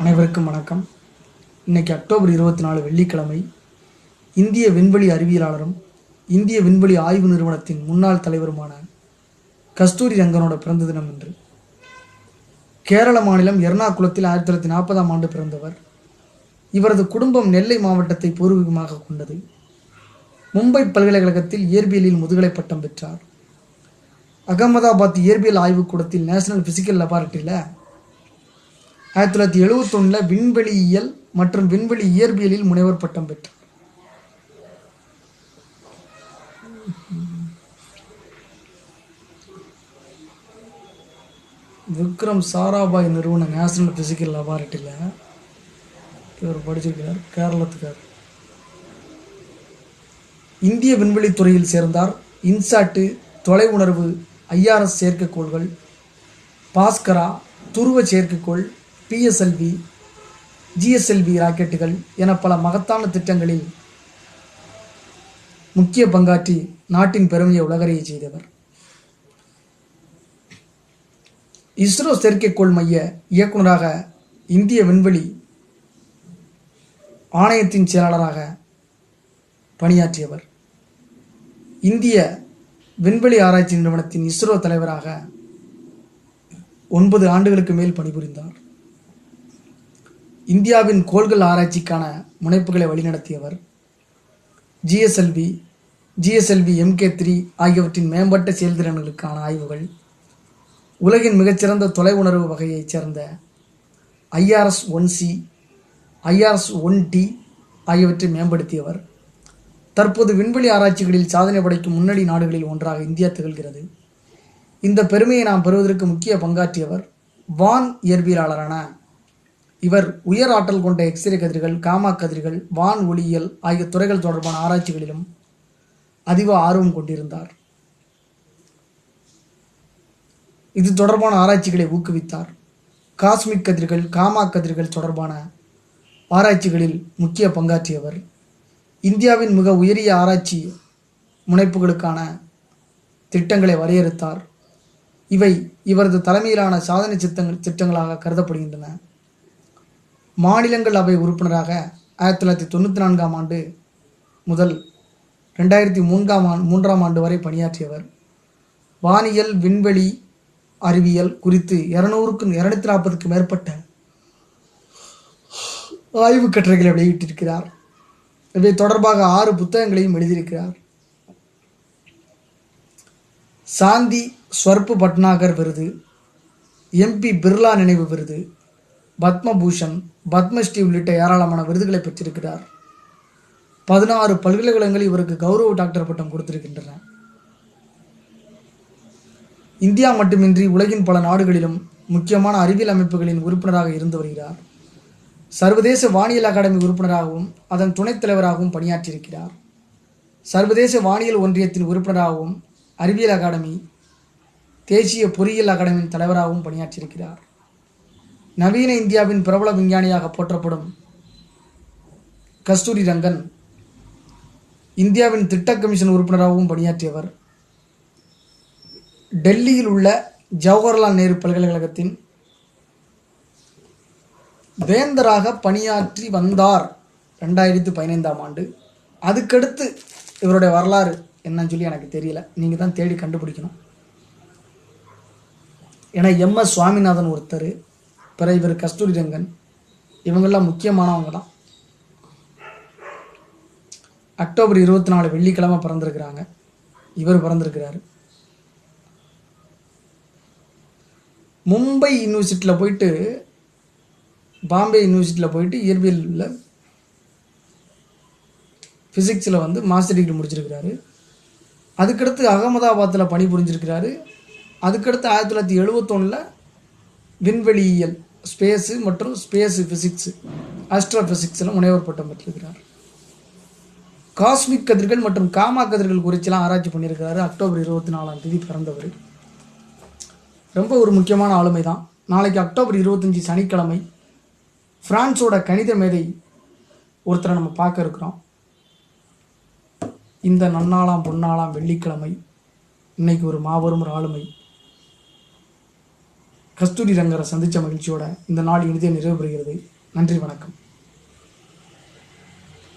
அனைவருக்கும் வணக்கம். இன்னைக்கு அக்டோபர் 24 வெள்ளிக்கிழமை. இந்திய விண்வெளி அறிவியலாளரும் இந்திய விண்வெளி ஆய்வு நிறுவனத்தின் முன்னாள் தலைவருமான கஸ்தூரி ரங்கனோட பிறந்த தினம் என்று. கேரள மாநிலம் எர்ணாகுளத்தில் 1940ஆம் ஆண்டு பிறந்தவர். இவரது குடும்பம் நெல்லை மாவட்டத்தை பூர்வீகமாக கொண்டது. மும்பை பல்கலைக்கழகத்தில் இயற்பியலில் முதுகலை பட்டம் பெற்றார். அகமதாபாத் இயற்பியல் ஆய்வுக்கூடத்தில் நேஷனல் பிசிக்கல் லெபார்ட்டரியில் 1971 விண்வெளியியல் மற்றும் விண்வெளி இயற்பியலில் முனைவர் பட்டம் பெற்றார். விக்ரம் சாராபாய் நிறுவன நேஷனல் பிசிக்கல் லெபார்ட்டரியில் இவர் படிச்சிருக்கிறார். கேரளத்துக்கார். இந்திய விண்வெளித்துறையில் சேர்ந்தார். இன்சாட்டு, தொலை உணர்வு, ஐஆர்எஸ் செயற்கைக்கோள்கள், பாஸ்கரா, துருவ செயற்கைக்கோள், பிஎஸ்எல்வி, ஜிஎஸ்எல்வி ராக்கெட்டுகள் என பல மகத்தான திட்டங்களில் முக்கிய பங்காற்றி நாட்டின் பெருமையை உலகறிய செய்தவர். இஸ்ரோ செயற்கைக்கோள் மைய இயக்குநராக, இந்திய விண்வெளி ஆணையத்தின் செயலாளராக பணியாற்றியவர். இந்திய விண்வெளி ஆராய்ச்சி நிறுவனத்தின் இஸ்ரோ தலைவராக 9 ஆண்டுகளுக்கு மேல் பணிபுரிந்தார். இந்தியாவின் கோள்கள் ஆராய்ச்சிக்கான முனைப்புகளை வழிநடத்தியவர். ஜிஎஸ்எல்வி MK3 ஆகியவற்றின் மேம்பட்ட செயல்திறன்களுக்கான ஆய்வுகள், உலகின் மிகச்சிறந்த தொலை உணர்வு வகையைச் சேர்ந்த IRS-1C, IRS-1D ஆகியவற்றை மேம்படுத்தியவர். தற்போது விண்வெளி ஆராய்ச்சிகளில் சாதனை படைக்கும் முன்னணி நாடுகளில் ஒன்றாக இந்தியா திகழ்கிறது. இந்த பெருமையை நாம் பெறுவதற்கு முக்கிய பங்காற்றியவர். வான் இயற்பியலாளரான இவர் உயர் ஆற்றல் கொண்ட எக்ஸ்ரே கதிர்கள், காமா கதிர்கள், வான் ஒளியியல் ஆகிய துறைகள் தொடர்பான ஆராய்ச்சிகளிலும் அதிக ஆர்வம் கொண்டிருந்தார். இது தொடர்பான ஆராய்ச்சிகளை ஊக்குவித்தார். காஸ்மிக் கதிர்கள், காமா கதிர்கள் தொடர்பான ஆராய்ச்சிகளில் முக்கிய பங்காற்றியவர். இந்தியாவின் மிக உயரிய ஆராய்ச்சி முனைப்புகளுக்கான திட்டங்களை வரையறுத்தார். இவை இவரது தலைமையிலான சாதனை திட்டங்களாக கருதப்படுகின்றன. மாநிலங்களவை உறுப்பினராக 1994ஆம் ஆண்டு முதல் 2003ஆம் ஆண்டு வரை பணியாற்றியவர். வானியல், விண்வெளி அறிவியல் குறித்து 240க்கும் மேற்பட்ட ஆய்வு கட்டுரைகளை வெளியிட்டிருக்கிறார். இவை தொடர்பாக 6 புத்தகங்களையும் எழுதியிருக்கிறார். சாந்தி ஸ்வர்ப்பு பட்நாகர் விருது, MP பிர்லா நினைவு விருது, பத்மபூஷன், பத்மஸ்ரீ உள்ளிட்ட ஏராளமான விருதுகளை பெற்றிருக்கிறார். 16 பல்கலைக்கழகங்கள் இவருக்கு கௌரவ டாக்டர் பட்டம் கொடுத்திருக்கின்றன. இந்தியா மட்டுமின்றி உலகின் பல நாடுகளிலும் முக்கியமான அறிவியல் அமைப்புகளின் உறுப்பினராக இருந்து வருகிறார். சர்வதேச வானியல் அகாடமி உறுப்பினராகவும் அதன் துணைத் தலைவராகவும் பணியாற்றியிருக்கிறார். சர்வதேச வானியல் ஒன்றியத்தின் உறுப்பினராகவும் அறிவியல் அகாடமி, தேசிய பொறியியல் அகாடமியின் தலைவராகவும் பணியாற்றியிருக்கிறார். நவீன இந்தியாவின் பிரபல விஞ்ஞானியாக போற்றப்படும் கஸ்தூரி ரங்கன் இந்தியாவின் திட்ட கமிஷன் உறுப்பினராகவும் பணியாற்றியவர். டெல்லியில் உள்ள ஜவஹர்லால் நேரு பல்கலைக்கழகத்தின் வேந்தராக பணியாற்றி வந்தார் 2015ஆம் ஆண்டு. அதுக்கடுத்து இவருடைய வரலாறு என்னன்னு சொல்லி எனக்கு தெரியல, நீங்கள் தான் தேடி கண்டுபிடிக்கணும். ஏன்னா MS சுவாமிநாதன் ஒருத்தர், பிற இவர் கஸ்தூரி ரங்கன், இவங்கெல்லாம் முக்கியமானவங்க தான். அக்டோபர் 24 வெள்ளிக்கிழமை பிறந்திருக்கிறாங்க. இவர் பிறந்திருக்கிறாரு. மும்பை யூனிவர்சிட்டியில் போயிட்டு, பாம்பே யூனிவர்சிட்டியில் போயிட்டு இயற்பியலில் ஃபிசிக்ஸில் மாஸ்டர் டிகிரி முடிச்சிருக்கிறாரு. அதுக்கடுத்து அகமதாபாத்தில் பணிபுரிஞ்சிருக்கிறாரு. அதுக்கடுத்து 1971 விண்வெளியியல், ஸ்பேஸு மற்றும் ஸ்பேஸு ஃபிசிக்ஸு, ஆஸ்ட்ரோ ஃபிசிக்ஸில் முனைவர் பட்டம் பெற்றிருக்கிறார். காஸ்மிக் கதிர்கள் மற்றும் காமா கதிர்கள் குறிச்செல்லாம் ஆராய்ச்சி பண்ணியிருக்கிறாரு. அக்டோபர் 24ஆம் தேதி பிறந்தவர். ரொம்ப ஒரு முக்கியமான ஆளுமை தான். நாளைக்கு அக்டோபர் 25 சனிக்கிழமை பிரான்ஸோட கணித மேதை ஒருத்தரை நம்ம பார்க்க இருக்கிறோம். இந்த நன்னாளாம் பொன்னாளாம் வெள்ளிக்கிழமை இன்னைக்கு ஒரு மாபெரும் ஒரு ஆளுமை கஸ்தூரி ரங்கரை சந்தித்த மகிழ்ச்சியோட இந்த நாள் இனிதே நிறைவு பெறுகிறது. நன்றி, வணக்கம்.